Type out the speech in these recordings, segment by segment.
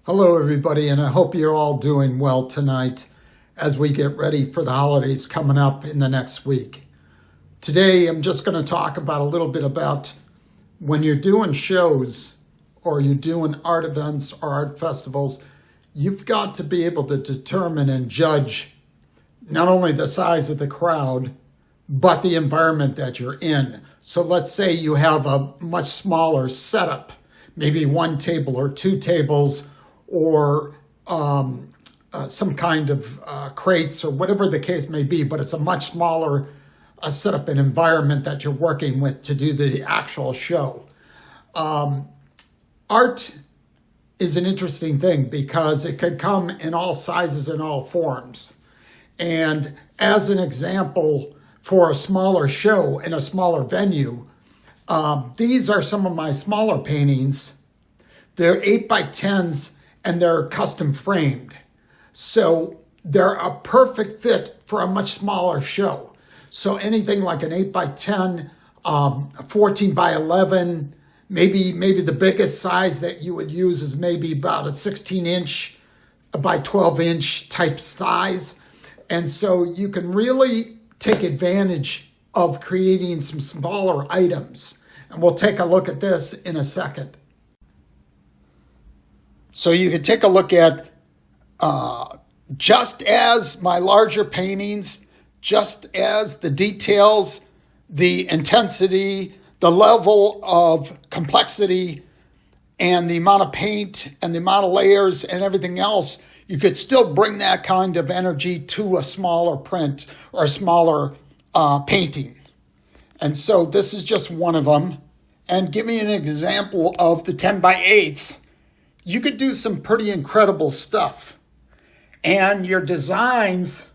Hello, everybody, and I hope you're all doing well tonight as we get ready for the holidays coming up in the next week. Today, I'm just going to talk about a little bit about when you're doing shows or you're doing art events or art festivals, you've got to be able to determine and judge not only the size of the crowd, but the environment that you're in. So let's say you have a much smaller setup, maybe one table or two tables, or some kind of crates or whatever the case may be, but it's a much smaller setup and environment that you're working with to do the actual show. Art is an interesting thing because it could come in all sizes and all forms. And as an example, for a smaller show in a smaller venue, these are some of my smaller paintings. They're 8x10s and they're custom framed. So they're a perfect fit for a much smaller show. So anything like an 8x10, 14x11, maybe the biggest size that you would use is maybe about a 16-inch by 12-inch type size. And so you can really take advantage of creating some smaller items. And we'll take a look at this in a second. So you can take a look at just as my larger paintings, just as the details, the intensity, the level of complexity, and the amount of paint and the amount of layers and everything else, you could still bring that kind of energy to a smaller print or a smaller painting. And so this is just one of them. And give me an example of the 10x8s. You could do some pretty incredible stuff. And your designs,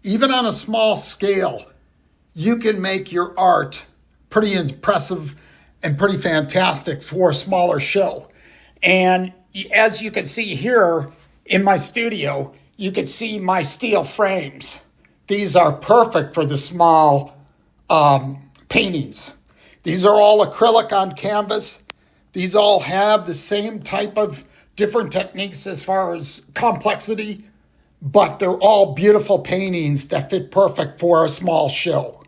even on a small scale, you can make your art pretty impressive and pretty fantastic for a smaller show. And as you can see here in my studio, you can see my steel frames. These are perfect for the small paintings. These are all acrylic on canvas. These all have the same type of different techniques as far as complexity, but they're all beautiful paintings that fit perfect for a small show.